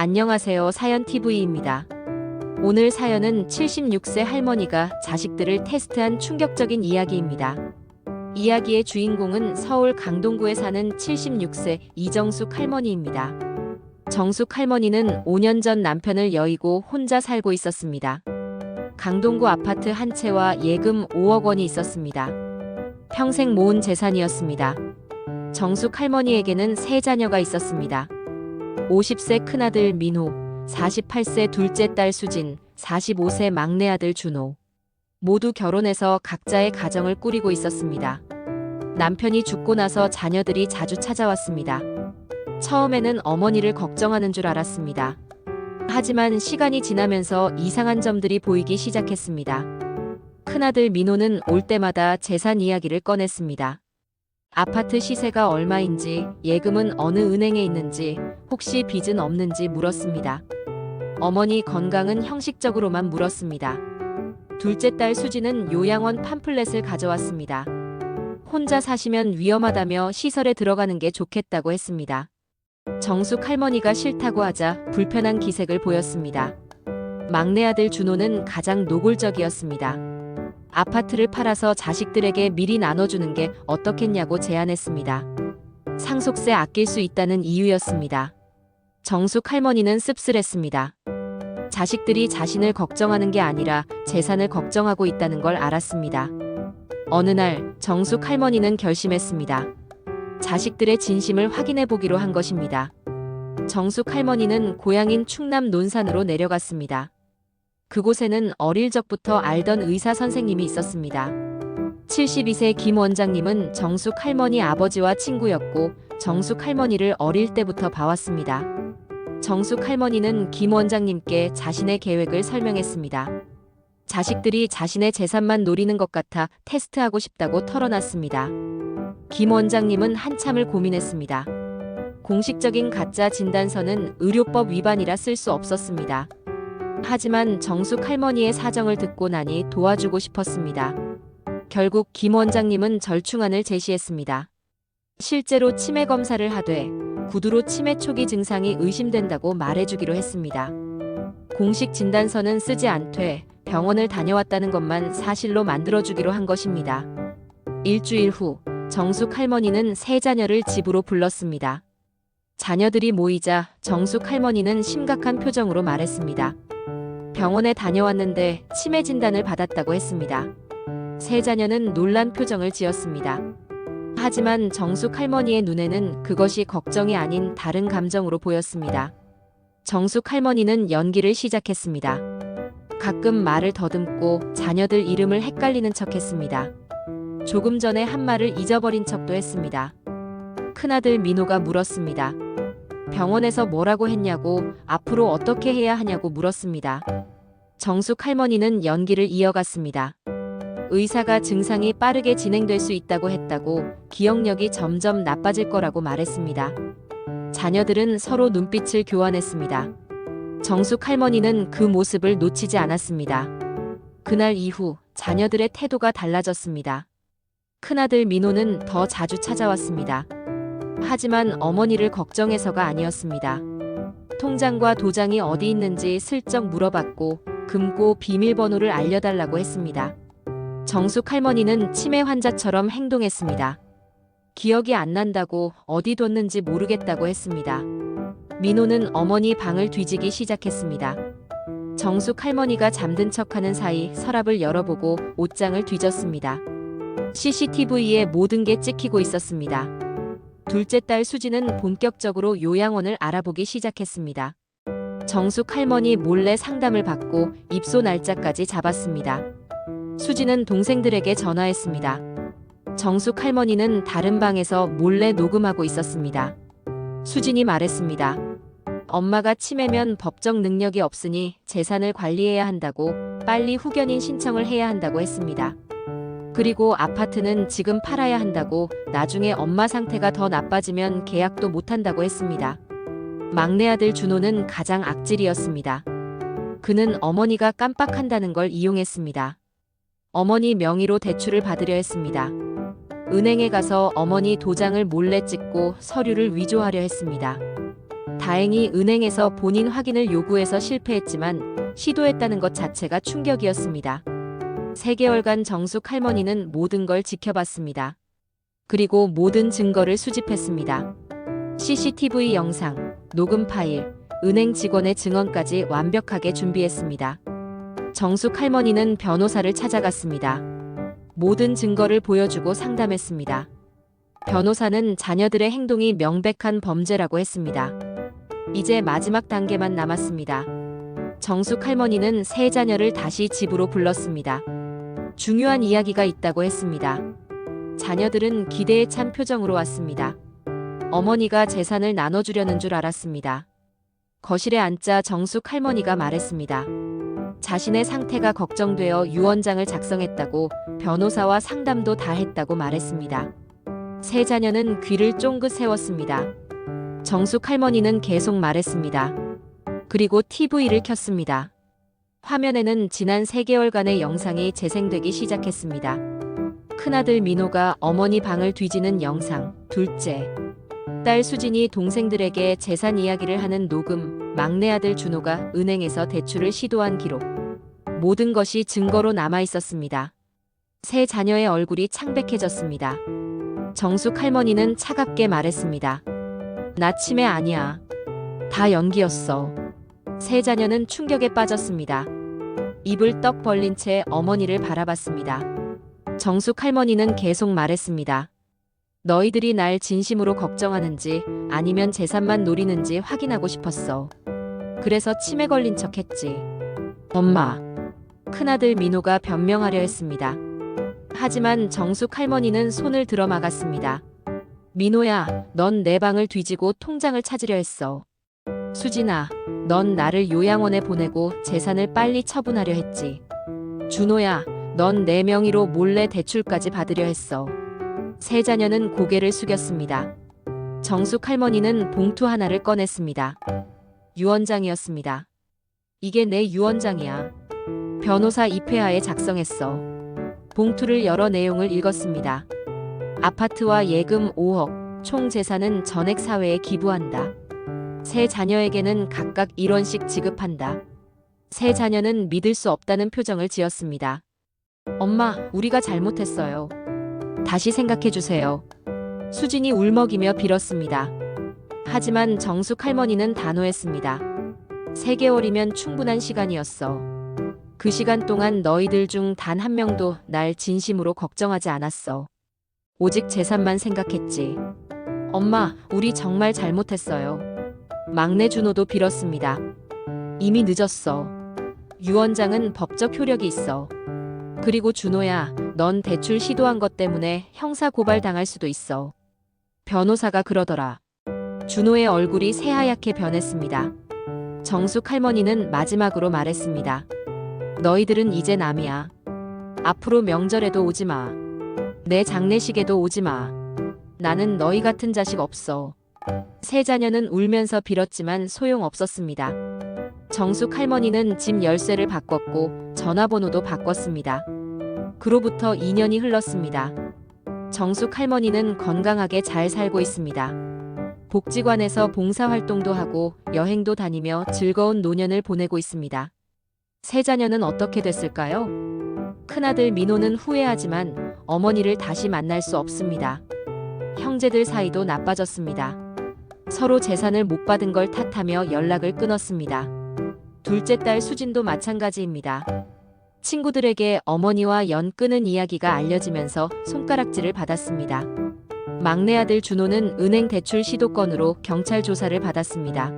안녕하세요. 사연TV입니다. 오늘 사연은 76세 할머니가 자식들을 테스트한 충격적인 이야기입니다. 이야기의 주인공은 서울 강동구에 사는 76세 이정숙 할머니입니다. 정숙 할머니는 5년 전 남편을 여의고 혼자 살고 있었습니다. 강동구 아파트 한 채와 예금 5억 원이 있었습니다. 평생 모은 재산이었습니다. 정숙 할머니에게는 세 자녀가 있었습니다. 50세 큰아들 민호, 48세 둘째 딸 수진, 45세 막내 아들 준호. 모두 결혼해서 각자의 가정을 꾸리고 있었습니다. 남편이 죽고 나서 자녀들이 자주 찾아왔습니다. 처음에는 어머니를 걱정하는 줄 알았습니다. 하지만 시간이 지나면서 이상한 점들이 보이기 시작했습니다. 큰아들 민호는 올 때마다 재산 이야기를 꺼냈습니다. 아파트 시세가 얼마인지, 예금은 어느 은행에 있는지, 혹시 빚은 없는지 물었습니다. 어머니 건강은 형식적으로만 물었습니다. 둘째 딸 수지는 요양원 팜플렛을 가져왔습니다. 혼자 사시면 위험하다며 시설에 들어가는 게 좋겠다고 했습니다. 정숙 할머니가 싫다고 하자 불편한 기색을 보였습니다. 막내 아들 준호는 가장 노골적이었습니다. 아파트를 팔아서 자식들에게 미리 나눠주는 게 어떻겠냐고 제안했습니다. 상속세 아낄 수 있다는 이유였습니다. 정숙 할머니는 씁쓸했습니다. 자식들이 자신을 걱정하는 게 아니라 재산을 걱정하고 있다는 걸 알았습니다. 어느 날 정숙 할머니는 결심했습니다. 자식들의 진심을 확인해 보기로 한 것입니다. 정숙 할머니는 고향인 충남 논산으로 내려갔습니다. 그곳에는 어릴 적부터 알던 의사 선생님이 있었습니다. 72세 김 원장님은 정숙 할머니 아버지와 친구였고 정숙 할머니를 어릴 때부터 봐왔습니다. 정숙 할머니는 김 원장님께 자신의 계획을 설명했습니다. 자식들이 자신의 재산만 노리는 것 같아 테스트하고 싶다고 털어놨습니다. 김 원장님은 한참을 고민했습니다. 공식적인 가짜 진단서는 의료법 위반이라 쓸 수 없었습니다. 하지만 정숙 할머니의 사정을 듣고 나니 도와주고 싶었습니다. 결국 김 원장님은 절충안을 제시했습니다. 실제로 치매 검사를 하되 구두로 치매 초기 증상이 의심된다고 말해주기로 했습니다. 공식 진단서는 쓰지 않되 병원을 다녀왔다는 것만 사실로 만들어주기로 한 것입니다. 일주일 후 정숙 할머니는 세 자녀를 집으로 불렀습니다. 자녀들이 모이자 정숙 할머니는 심각한 표정으로 말했습니다. 병원에 다녀왔는데 치매 진단을 받았다고 했습니다. 세 자녀는 놀란 표정을 지었습니다. 하지만 정숙 할머니의 눈에는 그것이 걱정이 아닌 다른 감정으로 보였습니다. 정숙 할머니는 연기를 시작했습니다. 가끔 말을 더듬고 자녀들 이름을 헷갈리는 척했습니다. 조금 전에 한 말을 잊어버린 척도 했습니다. 큰아들 민호가 물었습니다. 병원에서 뭐라고 했냐고, 앞으로 어떻게 해야 하냐고 물었습니다. 정숙 할머니는 연기를 이어갔습니다. 의사가 증상이 빠르게 진행될 수 있다고 했다고, 기억력이 점점 나빠질 거라고 말했습니다. 자녀들은 서로 눈빛을 교환했습니다. 정숙 할머니는 그 모습을 놓치지 않았습니다. 그날 이후 자녀들의 태도가 달라졌습니다. 큰아들 민호는 더 자주 찾아왔습니다. 하지만 어머니를 걱정해서가 아니었습니다. 통장과 도장이 어디 있는지 슬쩍 물어봤고 금고 비밀번호를 알려달라고 했습니다. 정숙 할머니는 치매 환자처럼 행동했습니다. 기억이 안 난다고, 어디 뒀는지 모르겠다고 했습니다. 민호는 어머니 방을 뒤지기 시작했습니다. 정숙 할머니가 잠든 척하는 사이 서랍을 열어보고 옷장을 뒤졌습니다. CCTV에 모든 게 찍히고 있었습니다. 둘째 딸 수지는 본격적으로 요양원을 알아보기 시작했습니다. 정숙 할머니 몰래 상담을 받고 입소 날짜까지 잡았습니다. 수지는 동생들에게 전화했습니다. 정숙 할머니는 다른 방에서 몰래 녹음하고 있었습니다. 수진이 말했습니다. 엄마가 치매면 법적 능력이 없으니 재산을 관리해야 한다고, 빨리 후견인 신청을 해야 한다고 했습니다. 그리고 아파트는 지금 팔아야 한다고, 나중에 엄마 상태가 더 나빠지면 계약도 못한다고 했습니다. 막내 아들 준호는 가장 악질이었습니다. 그는 어머니가 깜빡한다는 걸 이용했습니다. 어머니 명의로 대출을 받으려 했습니다. 은행에 가서 어머니 도장을 몰래 찍고 서류를 위조하려 했습니다. 다행히 은행에서 본인 확인을 요구해서 실패했지만 시도했다는 것 자체가 충격이었습니다. 3개월간 정숙 할머니는 모든 걸 지켜봤습니다. 그리고 모든 증거를 수집했습니다. CCTV 영상, 녹음 파일, 은행 직원의 증언까지 완벽하게 준비했습니다. 정숙 할머니는 변호사를 찾아갔습니다. 모든 증거를 보여주고 상담했습니다. 변호사는 자녀들의 행동이 명백한 범죄라고 했습니다. 이제 마지막 단계만 남았습니다. 정숙 할머니는 세 자녀를 다시 집으로 불렀습니다. 중요한 이야기가 있다고 했습니다. 자녀들은 기대에 찬 표정으로 왔습니다. 어머니가 재산을 나눠주려는 줄 알았습니다. 거실에 앉자 정숙 할머니가 말했습니다. 자신의 상태가 걱정되어 유언장을 작성했다고, 변호사와 상담도 다 했다고 말했습니다. 세 자녀는 귀를 쫑긋 세웠습니다. 정숙 할머니는 계속 말했습니다. 그리고 TV를 켰습니다. 화면에는 지난 3개월간의 영상이 재생되기 시작했습니다. 큰아들 민호가 어머니 방을 뒤지는 영상, 둘째 딸 수진이 동생들에게 재산 이야기를 하는 녹음, 막내 아들 준호가 은행에서 대출을 시도한 기록. 모든 것이 증거로 남아 있었습니다. 세 자녀의 얼굴이 창백해졌습니다. 정숙 할머니는 차갑게 말했습니다. 나 치매 아니야. 다 연기였어. 세 자녀는 충격에 빠졌습니다. 입을 떡 벌린 채 어머니를 바라봤습니다. 정숙 할머니는 계속 말했습니다. 너희들이 날 진심으로 걱정하는지 아니면 재산만 노리는지 확인하고 싶었어. 그래서 치매 걸린 척 했지. 엄마. 큰아들 민호가 변명하려 했습니다. 하지만 정숙 할머니는 손을 들어 막았습니다. 민호야, 넌 내 방을 뒤지고 통장을 찾으려 했어. 수진아, 넌 나를 요양원에 보내고 재산을 빨리 처분하려 했지. 준호야, 넌 내 명의로 몰래 대출까지 받으려 했어. 세 자녀는 고개를 숙였습니다. 정숙 할머니는 봉투 하나를 꺼냈습니다. 유언장이었습니다. 이게 내 유언장이야. 변호사 입회하에 작성했어. 봉투를 열어 내용을 읽었습니다. 아파트와 예금 5억, 총 재산은 전액 사회에 기부한다. 세 자녀에게는 각각 1원씩 지급한다. 세 자녀는 믿을 수 없다는 표정을 지었습니다. 엄마, 우리가 잘못했어요. 다시 생각해주세요. 수진이 울먹이며 빌었습니다. 하지만 정숙 할머니는 단호했습니다. 3개월이면 충분한 시간이었어. 그 시간 동안 너희들 중 단 한 명도 날 진심으로 걱정하지 않았어. 오직 재산만 생각했지. 엄마, 우리 정말 잘못했어요. 막내 준호도 빌었습니다. 이미 늦었어. 유언장은 법적 효력이 있어. 그리고 준호야, 넌 대출 시도한 것 때문에 형사 고발 당할 수도 있어. 변호사가 그러더라. 준호의 얼굴이 새하얗게 변했습니다. 정숙 할머니는 마지막으로 말했습니다. 너희들은 이제 남이야. 앞으로 명절에도 오지 마. 내 장례식에도 오지 마. 나는 너희 같은 자식 없어. 세 자녀는 울면서 빌었지만 소용없었습니다. 정숙 할머니는 집 열쇠를 바꿨고 전화번호도 바꿨습니다. 그로부터 2년이 흘렀습니다. 정숙 할머니는 건강하게 잘 살고 있습니다. 복지관에서 봉사활동도 하고 여행도 다니며 즐거운 노년을 보내고 있습니다. 세 자녀는 어떻게 됐을까요? 큰아들 민호는 후회하지만 어머니를 다시 만날 수 없습니다. 형제들 사이도 나빠졌습니다. 서로 재산을 못 받은 걸 탓하며 연락을 끊었습니다. 둘째 딸 수진도 마찬가지입니다. 친구들에게 어머니와 연 끊은 이야기가 알려지면서 손가락질을 받았습니다. 막내 아들 준호는 은행 대출 시도 건으로 경찰 조사를 받았습니다.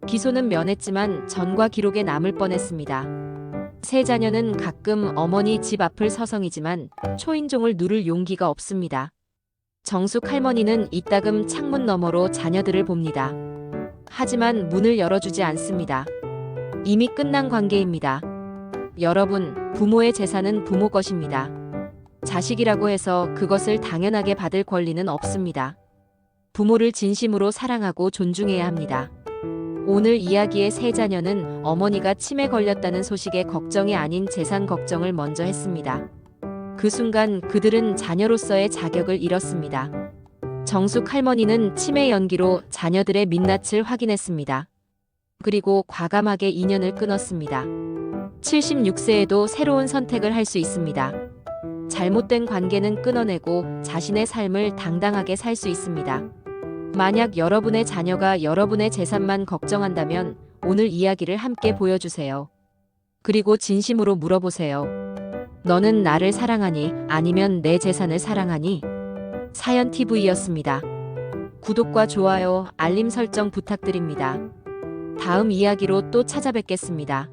기소는 면했지만 전과 기록에 남을 뻔했습니다. 세 자녀는 가끔 어머니 집 앞을 서성이지만 초인종을 누를 용기가 없습니다. 정숙 할머니는 이따금 창문 너머로 자녀들을 봅니다. 하지만 문을 열어주지 않습니다. 이미 끝난 관계입니다. 여러분, 부모의 재산은 부모 것입니다. 자식이라고 해서 그것을 당연하게 받을 권리는 없습니다. 부모를 진심으로 사랑하고 존중해야 합니다. 오늘 이야기의 세 자녀는 어머니가 치매 걸렸다는 소식에 걱정이 아닌 재산 걱정을 먼저 했습니다. 그 순간 그들은 자녀로서의 자격을 잃었습니다. 정숙 할머니는 치매 연기로 자녀들의 민낯을 확인했습니다. 그리고 과감하게 인연을 끊었습니다. 76세에도 새로운 선택을 할 수 있습니다. 잘못된 관계는 끊어내고 자신의 삶을 당당하게 살 수 있습니다. 만약 여러분의 자녀가 여러분의 재산만 걱정한다면 오늘 이야기를 함께 보여주세요. 그리고 진심으로 물어보세요. 너는 나를 사랑하니? 아니면 내 재산을 사랑하니? 사연TV였습니다. 구독과 좋아요, 알림 설정 부탁드립니다. 다음 이야기로 또 찾아뵙겠습니다.